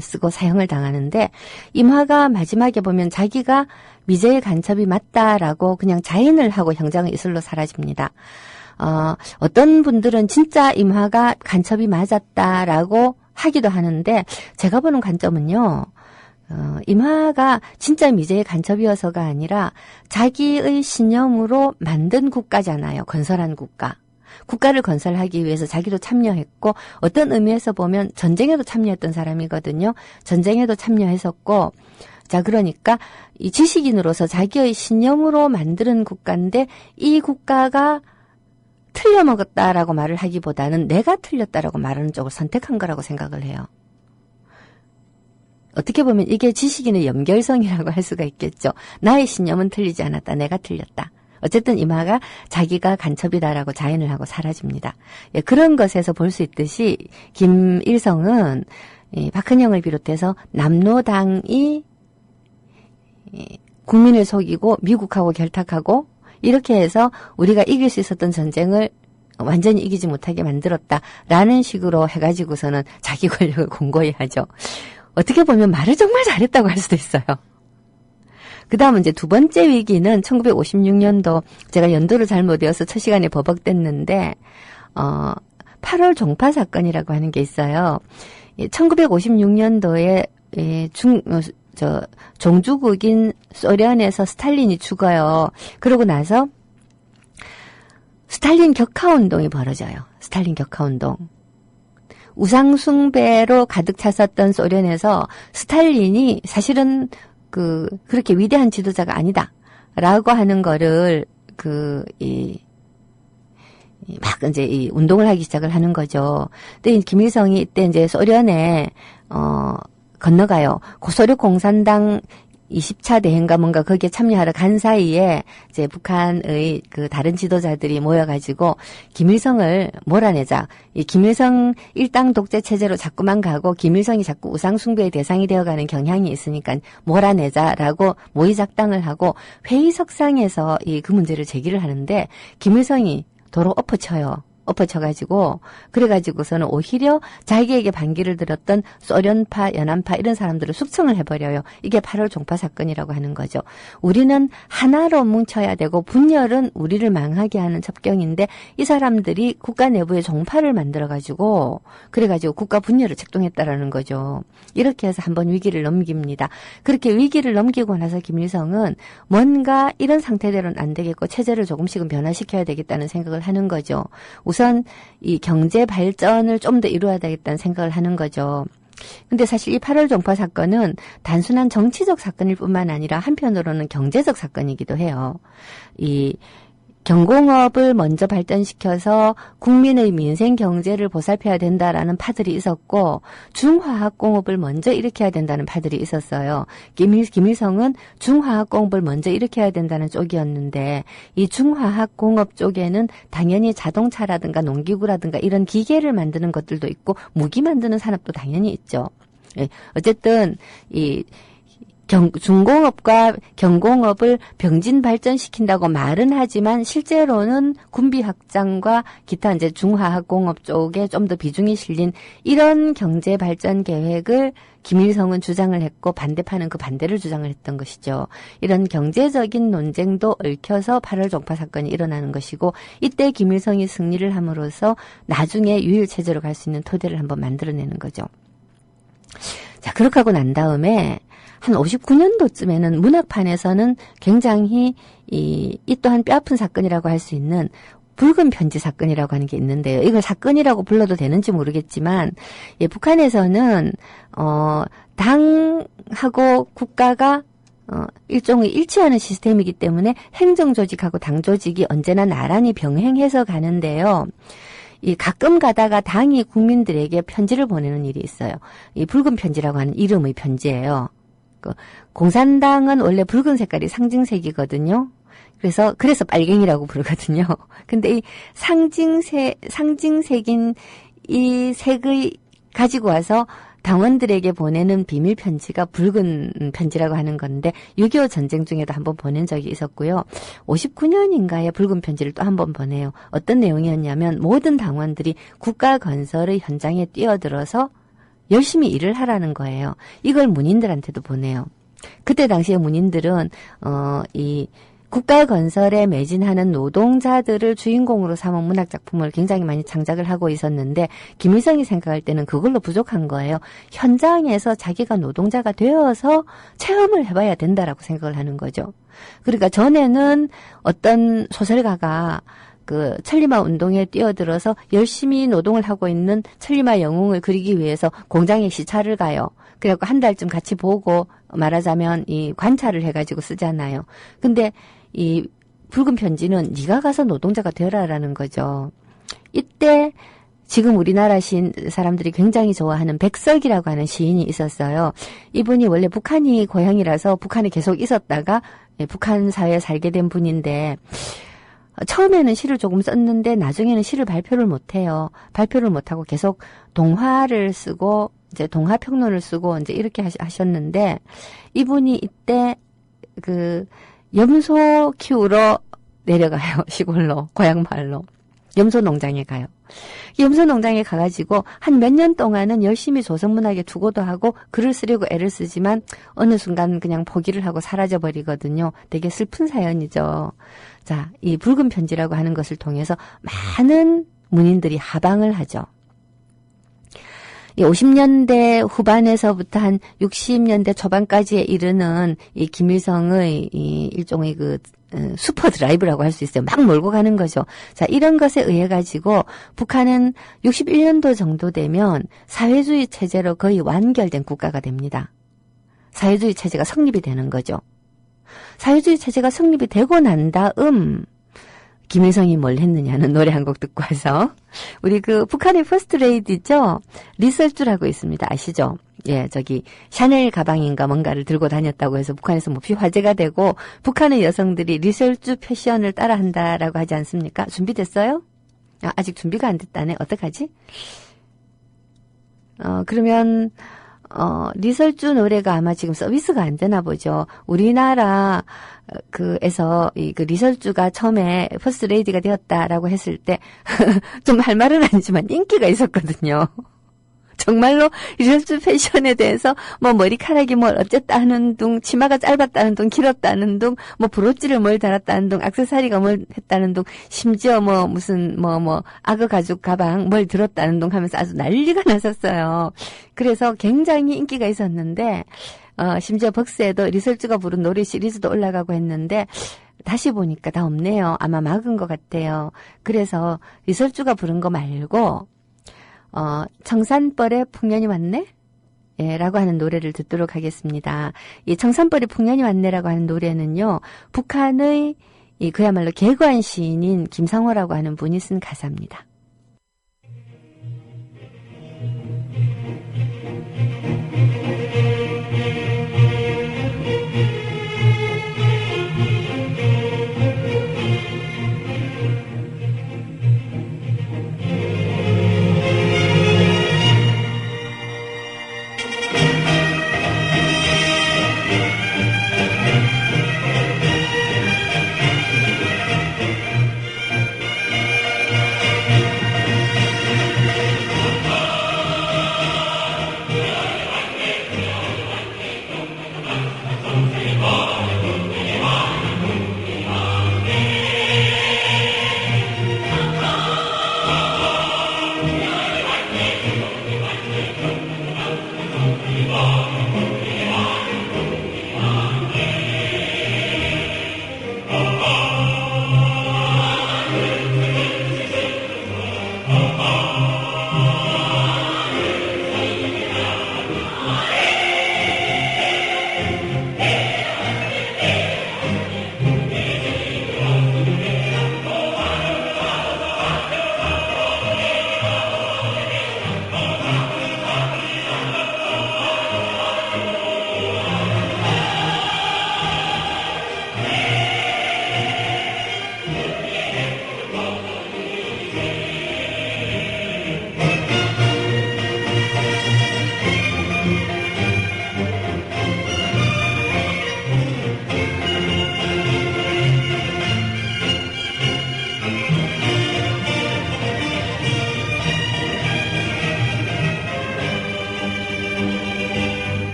쓰고 사형을 당하는데 임화가 마지막에 보면 자기가 미제의 간첩이 맞다라고 그냥 자인을 하고 형장의 이슬로 사라집니다. 어떤 분들은 진짜 임화가 간첩이 맞았다라고 하기도 하는데 제가 보는 관점은요. 임화가 진짜 미제의 간첩이어서가 아니라 자기의 신념으로 만든 국가잖아요. 건설한 국가. 국가를 건설하기 위해서 자기도 참여했고 어떤 의미에서 보면 전쟁에도 참여했던 사람이거든요. 전쟁에도 참여했었고 자 그러니까 이 지식인으로서 자기의 신념으로 만드는 국가인데 이 국가가 틀려먹었다라고 말을 하기보다는 내가 틀렸다라고 말하는 쪽을 선택한 거라고 생각을 해요. 어떻게 보면 이게 지식인의 연결성이라고 할 수가 있겠죠. 나의 신념은 틀리지 않았다. 내가 틀렸다. 어쨌든 임화가 자기가 간첩이다라고 자인을 하고 사라집니다. 예, 그런 것에서 볼 수 있듯이 김일성은 박헌영을 비롯해서 남로당이 국민을 속이고 미국하고 결탁하고 이렇게 해서 우리가 이길 수 있었던 전쟁을 완전히 이기지 못하게 만들었다라는 식으로 해가지고서는 자기 권력을 공고히 하죠. 어떻게 보면 말을 정말 잘했다고 할 수도 있어요. 그 다음은 이제 두 번째 위기는 1956년도, 제가 연도를 잘못 외워서 첫 시간에 버벅댔는데, 8월 종파 사건이라고 하는 게 있어요. 1956년도에 종주국인 소련에서 스탈린이 죽어요. 그러고 나서 스탈린 격하운동이 벌어져요. 스탈린 격하운동. 우상숭배로 가득 찼었던 소련에서 스탈린이 사실은 그렇게 위대한 지도자가 아니다. 라고 하는 거를, 막 이제 이 운동을 하기 시작을 하는 거죠. 근데 김일성이 이때 이제 소련에, 건너가요. 고소련 공산당 20차 대회인가 뭔가 거기에 참여하러 간 사이에 이제 북한의 그 다른 지도자들이 모여가지고 김일성을 몰아내자. 이 김일성 일당 독재 체제로 자꾸만 가고 김일성이 자꾸 우상숭배의 대상이 되어가는 경향이 있으니까 몰아내자라고 모의작당을 하고 회의석상에서 그 문제를 제기를 하는데 김일성이 도로 엎어쳐요. 엎어쳐가지고 그래가지고서는 오히려 자기에게 반기를 들었던 소련파, 연안파 이런 사람들을 숙청을 해버려요. 이게 8월 종파 사건이라고 하는 거죠. 우리는 하나로 뭉쳐야 되고 분열은 우리를 망하게 하는 첩경인데 이 사람들이 국가 내부에 종파를 만들어가지고 그래가지고 국가 분열을 책동했다라는 거죠. 이렇게 해서 한번 위기를 넘깁니다. 그렇게 위기를 넘기고 나서 김일성은 뭔가 이런 상태대로는 안 되겠고 체제를 조금씩은 변화시켜야 되겠다는 생각을 하는 거죠. 우선 이 경제 발전을 좀 더 이루어야 되겠다는 생각을 하는 거죠. 근데 사실 이 8월 종파 사건은 단순한 정치적 사건일 뿐만 아니라 한편으로는 경제적 사건이기도 해요. 이 경공업을 먼저 발전시켜서 국민의 민생 경제를 보살펴야 된다라는 파들이 있었고 중화학공업을 먼저 일으켜야 된다는 파들이 있었어요. 김일성은 중화학공업을 먼저 일으켜야 된다는 쪽이었는데 이 중화학공업 쪽에는 당연히 자동차라든가 농기구라든가 이런 기계를 만드는 것들도 있고 무기 만드는 산업도 당연히 있죠. 어쨌든 이 중공업과 경공업을 병진 발전시킨다고 말은 하지만 실제로는 군비 확장과 기타 이제 중화학공업 쪽에 좀 더 비중이 실린 이런 경제 발전 계획을 김일성은 주장을 했고 반대파는 그 반대를 주장을 했던 것이죠. 이런 경제적인 논쟁도 얽혀서 8월 종파 사건이 일어나는 것이고 이때 김일성이 승리를 함으로써 나중에 유일체제로 갈 수 있는 토대를 한번 만들어내는 거죠. 자, 그렇게 하고 난 다음에 한 59년도쯤에는 문학판에서는 굉장히 이 또한 뼈아픈 사건이라고 할 수 있는 붉은 편지 사건이라고 하는 게 있는데요. 이걸 사건이라고 불러도 되는지 모르겠지만 북한에서는 당하고 국가가 일종의 일치하는 시스템이기 때문에 행정조직하고 당조직이 언제나 나란히 병행해서 가는데요. 이 가끔 가다가 당이 국민들에게 편지를 보내는 일이 있어요. 이 붉은 편지라고 하는 이름의 편지예요. 공산당은 원래 붉은 색깔이 상징색이거든요. 그래서 빨갱이라고 부르거든요. 근데 이 상징색인 이 색의 가지고 와서 당원들에게 보내는 비밀 편지가 붉은 편지라고 하는 건데 6.25 전쟁 중에도 한번 보낸 적이 있었고요. 59년인가에 붉은 편지를 또 한번 보내요. 어떤 내용이었냐면 모든 당원들이 국가 건설의 현장에 뛰어들어서 열심히 일을 하라는 거예요. 이걸 문인들한테도 보내요. 그때 당시에 문인들은 이 국가 건설에 매진하는 노동자들을 주인공으로 삼은 문학 작품을 굉장히 많이 창작을 하고 있었는데 김일성이 생각할 때는 그걸로 부족한 거예요. 현장에서 자기가 노동자가 되어서 체험을 해봐야 된다라고 생각을 하는 거죠. 그러니까 전에는 어떤 소설가가 그 천리마 운동에 뛰어들어서 열심히 노동을 하고 있는 천리마 영웅을 그리기 위해서 공장에 시찰을 가요. 그래갖고 한 달쯤 같이 보고 말하자면 이 관찰을 해가지고 쓰잖아요. 근데 이 붉은 편지는 네가 가서 노동자가 되어라라는 거죠. 이때 지금 우리나라 시인 사람들이 굉장히 좋아하는 백석이라고 하는 시인이 있었어요. 이분이 원래 북한이 고향이라서 북한에 계속 있었다가 북한 사회에 살게 된 분인데 처음에는 시를 조금 썼는데 나중에는 시를 발표를 못해요. 발표를 못하고 계속 동화를 쓰고 이제 동화 평론을 쓰고 이제 이렇게 하셨는데 이분이 이때 그 염소 키우러 내려가요. 시골로 고향 마을로 염소 농장에 가요. 염소 농장에 가가지고 한 몇 년 동안은 열심히 조선문학에 투고도 하고 글을 쓰려고 애를 쓰지만 어느 순간 그냥 포기를 하고 사라져버리거든요. 되게 슬픈 사연이죠. 자, 이 붉은 편지라고 하는 것을 통해서 많은 문인들이 하방을 하죠. 이 50년대 후반에서부터 한 60년대 초반까지에 이르는 이 김일성의 이 일종의 그 슈퍼 드라이브라고 할 수 있어요. 막 몰고 가는 거죠. 자, 이런 것에 의해 가지고 북한은 61년도 정도 되면 사회주의 체제로 거의 완결된 국가가 됩니다. 사회주의 체제가 성립이 되는 거죠. 사회주의 체제가 성립이 되고 난 다음 김일성이 뭘 했느냐는 노래 한 곡 듣고 와서 우리 그 북한의 퍼스트 레이디죠. 리설주라고 있습니다. 아시죠? 예, 저기 샤넬 가방인가 뭔가를 들고 다녔다고 해서 북한에서 몹시 화제가 되고 북한의 여성들이 리설주 패션을 따라한다라고 하지 않습니까? 준비됐어요? 아직 준비가 안 됐다네. 어떡하지? 그러면 리설주 노래가 아마 지금 서비스가 안 되나 보죠. 우리나라 그에서 이 그 리설주가 처음에 퍼스트 레이디가 되었다라고 했을 때 좀 할 말은 아니지만 인기가 있었거든요. 정말로 리설주 패션에 대해서 뭐 머리카락이 뭘 어쨌다 하는 둥, 치마가 짧았다는 둥, 길었다는 둥, 뭐 브로치를 뭘 달았다는 둥, 액세서리가 뭘 했다는 둥, 심지어 뭐 무슨 뭐 악어 가죽 가방 뭘 들었다는 둥 하면서 아주 난리가 났었어요. 그래서 굉장히 인기가 있었는데 심지어 벅스에도 리설주가 부른 노래 시리즈도 올라가고 했는데 다시 보니까 다 없네요. 아마 막은 것 같아요. 그래서 리설주가 부른 거 말고 청산벌의 풍년이 왔네? 예, 라고 하는 노래를 듣도록 하겠습니다. 이 청산벌의 풍년이 왔네라고 하는 노래는요, 북한의 그야말로 개관 시인인 김상호라고 하는 분이 쓴 가사입니다.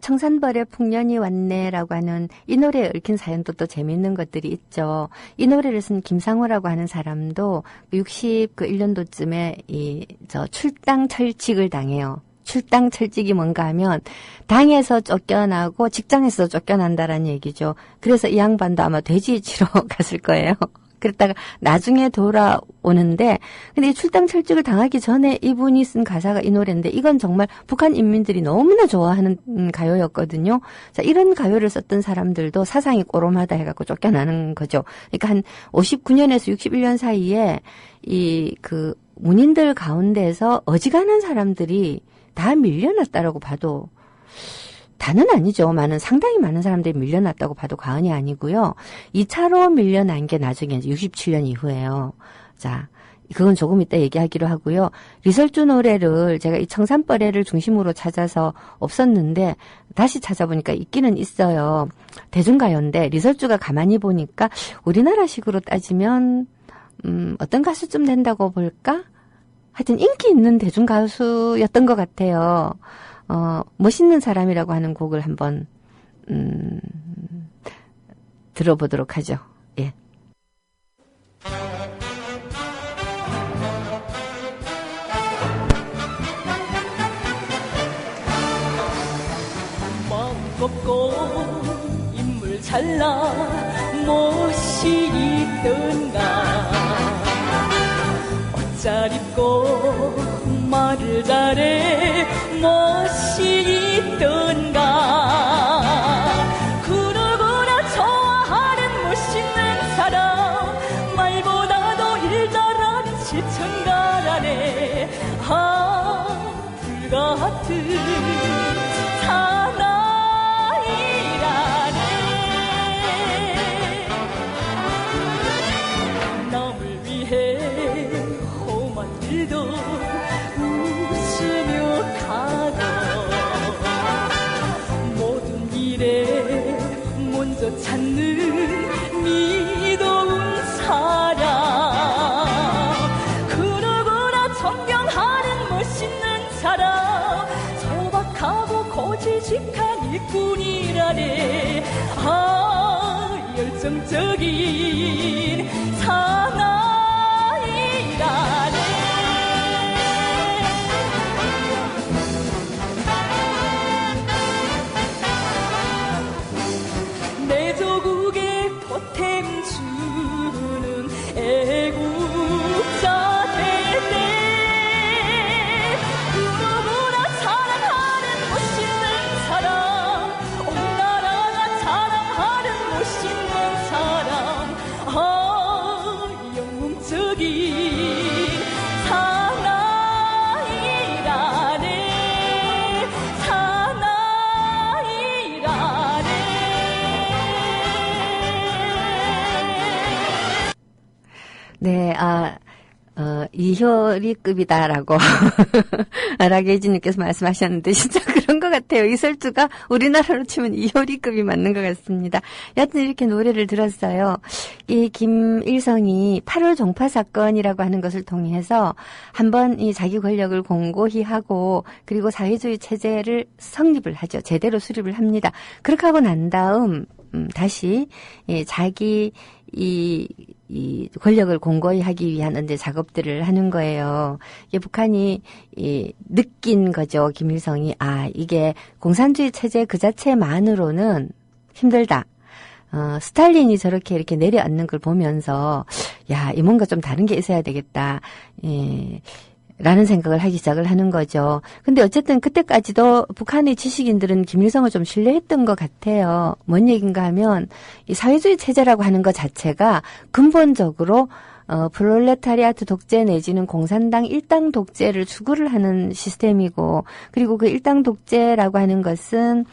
청산벌의 풍년이 왔네라고 하는 이 노래에 얽힌 사연도 또 재미있는 것들이 있죠. 이 노래를 쓴 김상호라고 하는 사람도 61년도쯤에 출당 철칙을 당해요. 출당 철칙이 뭔가 하면 당에서 쫓겨나고 직장에서 쫓겨난다라는 얘기죠. 그래서 이 양반도 아마 돼지 치러 갔을 거예요. 그랬다가 나중에 돌아오는데, 근데 이 출당 철칙을 당하기 전에 이분이 쓴 가사가 이 노래인데, 이건 정말 북한 인민들이 너무나 좋아하는 가요였거든요. 자, 이런 가요를 썼던 사람들도 사상이 꼬롬하다 해갖고 쫓겨나는 거죠. 그러니까 한 59년에서 61년 사이에 문인들 가운데서 어지간한 사람들이 다 밀려났다라고 봐도, 다는 아니죠. 상당히 많은 사람들이 밀려났다고 봐도 과언이 아니고요. 2차로 밀려난 게 나중에 67년 이후에요. 자, 그건 조금 이따 얘기하기로 하고요. 리설주 노래를 제가 이 청산벌레를 중심으로 찾아서 없었는데 다시 찾아보니까 있기는 있어요. 대중가요인데 리설주가 가만히 보니까 우리나라식으로 따지면 어떤 가수쯤 된다고 볼까? 하여튼 인기 있는 대중가수였던 것 같아요. 멋있는 사람이라고 하는 곡을 한번 들어보도록 하죠. 예. 마음 곱고 인물 잘나 멋이 있던가 옷 잘 입고 말을 잘해 멋이 있던가 그러거나 좋아하는 멋있는 사람 말보다도 일 잘하는 시청가라네 불같은 사나이라네 남을 위해 험한 일도 웃으며 가고 모든 일에 먼저 찾는 미도운 사람 그러거나 존경하는 멋있는 사람 소박하고 고지식한 일꾼이라네 열정적인 사나이라네 네, 이효리급이다라고 라게이지님께서 말씀하셨는데 진짜 그런 것 같아요. 이설주가 우리나라로 치면 이효리급이 맞는 것 같습니다. 여하튼 이렇게 노래를 들었어요. 이 김일성이 8월 종파 사건이라고 하는 것을 통해서 한번 이 자기 권력을 공고히 하고 그리고 사회주의 체제를 성립을 하죠. 제대로 수립을 합니다. 그렇게 하고 난 다음 다시 자기 이 권력을 공고히 하기 위한 이제 작업들을 하는 거예요. 이게 북한이 느낀 거죠. 김일성이 이게 공산주의 체제 그 자체만으로는 힘들다. 스탈린이 저렇게 이렇게 내려앉는 걸 보면서 이 뭔가 좀 다른 게 있어야 되겠다. 라는 생각을 하기 시작을 하는 거죠. 근데 어쨌든 그때까지도 북한의 지식인들은 김일성을 좀 신뢰했던 것 같아요. 뭔 얘기인가 하면 이 사회주의 체제라고 하는 것 자체가 근본적으로 프롤레타리아트 독재 내지는 공산당 일당 독재를 추구를 하는 시스템이고 그리고 그 일당 독재라고 하는 것은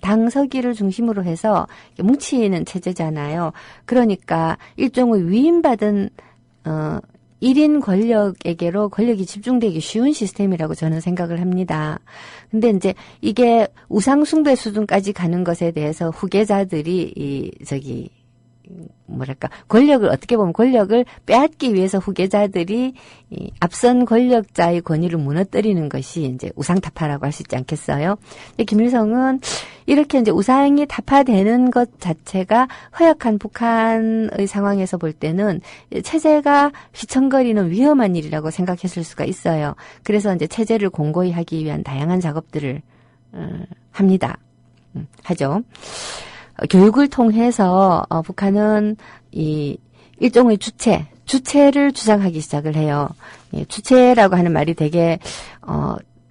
당 서기를 중심으로 해서 뭉치는 체제잖아요. 그러니까 일종의 위임받은 1인 권력에게로 권력이 집중되기 쉬운 시스템이라고 저는 생각을 합니다. 근데 이제 이게 우상숭배 수준까지 가는 것에 대해서 후계자들이 권력을 어떻게 보면 권력을 빼앗기 위해서 후계자들이 앞선 권력자의 권위를 무너뜨리는 것이 이제 우상타파라고 할 수 있지 않겠어요? 근데 김일성은 이렇게 이제 우상이 타파되는 것 자체가 허약한 북한의 상황에서 볼 때는 체제가 휘청거리는 위험한 일이라고 생각했을 수가 있어요. 그래서 이제 체제를 공고히 하기 위한 다양한 작업들을 하죠. 교육을 통해서 북한은 이 일종의 주체를 주장하기 시작을 해요. 주체라고 하는 말이 되게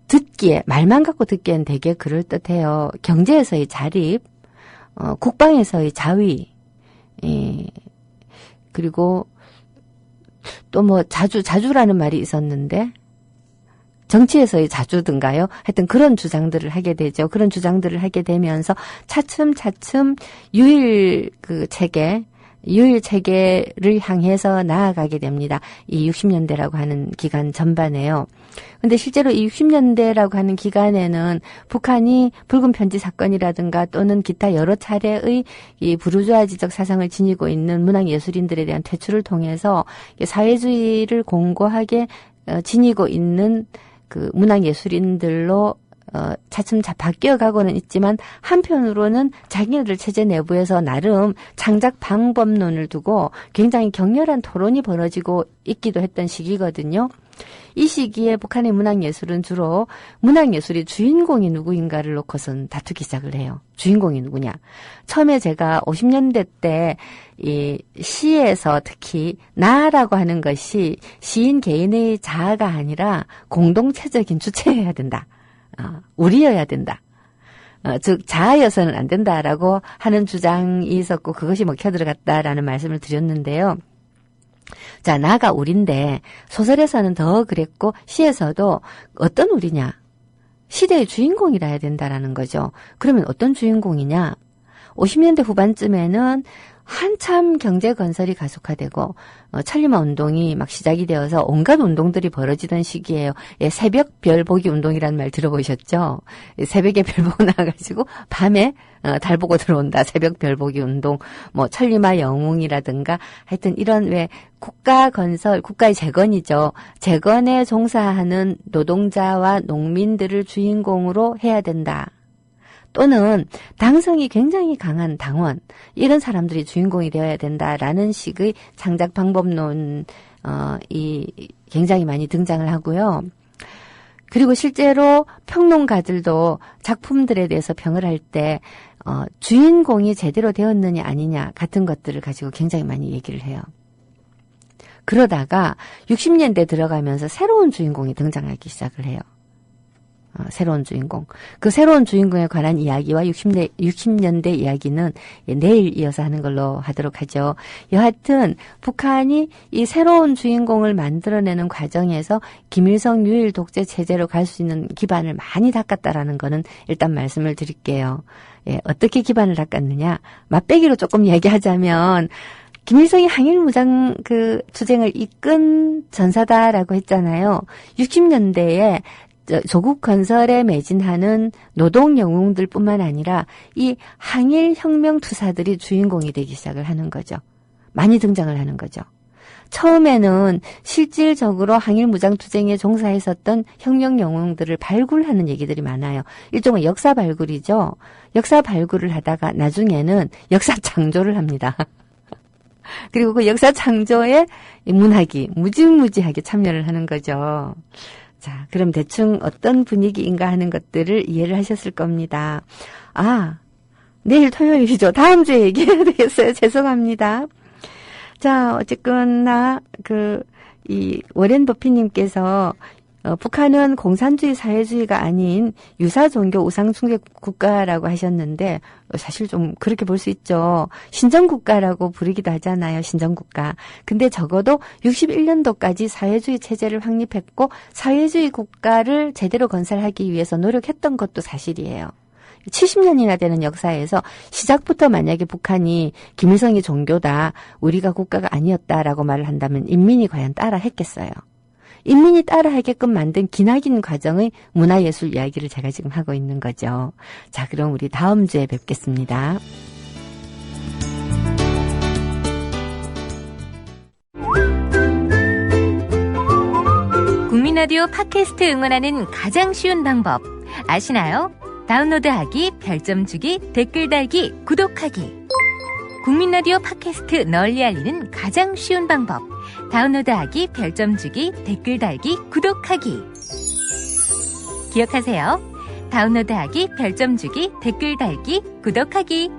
듣기에 말만 갖고 듣기엔 되게 그럴듯해요. 경제에서의 자립, 국방에서의 자위, 그리고 또 뭐 자주라는 말이 있었는데 정치에서의 자주든가요? 하여튼 그런 주장들을 하게 되죠. 그런 주장들을 하게 되면서 차츰차츰 유일 체계를 향해서 나아가게 됩니다. 이 60년대라고 하는 기간 전반에요. 근데 실제로 이 60년대라고 하는 기간에는 북한이 붉은 편지 사건이라든가 또는 기타 여러 차례의 이 부르주아지적 사상을 지니고 있는 문학예술인들에 대한 퇴출을 통해서 사회주의를 공고하게 지니고 있는 그 문학예술인들로 차츰 바뀌어가고는 있지만 한편으로는 자기네들 체제 내부에서 나름 창작 방법론을 두고 굉장히 격렬한 토론이 벌어지고 있기도 했던 시기거든요. 이 시기에 북한의 문학예술은 주로 문학예술의 주인공이 누구인가를 놓고선 다투기 시작을 해요. 주인공이 누구냐. 처음에 제가 50년대 때 이 시에서 특히 나라고 하는 것이 시인 개인의 자아가 아니라 공동체적인 주체여야 된다. 우리여야 된다. 즉 자아여서는 안 된다라고 하는 주장이 있었고 그것이 먹혀 들어갔다라는 말씀을 드렸는데요. 자, 나가 우리인데 소설에서는 더 그랬고 시에서도 어떤 우리냐? 시대의 주인공이라 해야 된다라는 거죠. 그러면 어떤 주인공이냐? 50년대 후반쯤에는 한참 경제 건설이 가속화되고 천리마 운동이 막 시작이 되어서 온갖 운동들이 벌어지던 시기예요. 새벽 별 보기 운동이라는 말 들어보셨죠? 새벽에 별 보고 나가지고 밤에 달 보고 들어온다. 새벽 별 보기 운동, 뭐 천리마 영웅이라든가 하여튼 이런 왜 국가 건설, 국가의 재건이죠. 재건에 종사하는 노동자와 농민들을 주인공으로 해야 된다. 또는 당성이 굉장히 강한 당원 이런 사람들이 주인공이 되어야 된다라는 식의 창작 방법론이 굉장히 많이 등장을 하고요. 그리고 실제로 평론가들도 작품들에 대해서 평을 할 때 주인공이 제대로 되었느냐 아니냐 같은 것들을 가지고 굉장히 많이 얘기를 해요. 그러다가 60년대 들어가면서 새로운 주인공이 등장하기 시작을 해요. 새로운 주인공. 그 새로운 주인공에 관한 이야기와 60년대 이야기는 내일 이어서 하는 걸로 하도록 하죠. 여하튼 북한이 이 새로운 주인공을 만들어내는 과정에서 김일성 유일 독재 체제로 갈 수 있는 기반을 많이 닦았다라는 거는 일단 말씀을 드릴게요. 어떻게 기반을 닦았느냐? 맛배기로 조금 얘기하자면 김일성이 항일무장 그 투쟁을 이끈 전사다라고 했잖아요. 60년대에 조국 건설에 매진하는 노동 영웅들뿐만 아니라 이 항일 혁명 투사들이 주인공이 되기 시작을 하는 거죠. 많이 등장을 하는 거죠. 처음에는 실질적으로 항일무장 투쟁에 종사했었던 혁명 영웅들을 발굴하는 얘기들이 많아요. 일종의 역사 발굴이죠. 역사 발굴을 하다가 나중에는 역사 창조를 합니다. 그리고 그 역사 창조에 문학이 무지무지하게 참여를 하는 거죠. 자, 그럼 대충 어떤 분위기인가 하는 것들을 이해를 하셨을 겁니다. 아, 내일 토요일이죠. 다음 주에 얘기해야 되겠어요. 죄송합니다. 자, 어쨌거나 이 워렌 버핏님께서 북한은 공산주의 사회주의가 아닌 유사종교 우상숭배 국가라고 하셨는데 사실 좀 그렇게 볼 수 있죠. 신정국가라고 부르기도 하잖아요. 신정국가. 근데 적어도 61년도까지 사회주의 체제를 확립했고 사회주의 국가를 제대로 건설하기 위해서 노력했던 것도 사실이에요. 70년이나 되는 역사에서 시작부터 만약에 북한이 김일성이 종교다, 우리가 국가가 아니었다라고 말을 한다면 인민이 과연 따라 했겠어요? 인민이 따라 하게끔 만든 기나긴 과정의 문화예술 이야기를 제가 지금 하고 있는 거죠. 자, 그럼 우리 다음 주에 뵙겠습니다. 국민라디오 팟캐스트 응원하는 가장 쉬운 방법 아시나요? 다운로드하기, 별점 주기, 댓글 달기, 구독하기. 국민라디오 팟캐스트 널리 알리는 가장 쉬운 방법. 다운로드하기, 별점 주기, 댓글 달기, 구독하기. 기억하세요. 다운로드하기, 별점 주기, 댓글 달기, 구독하기.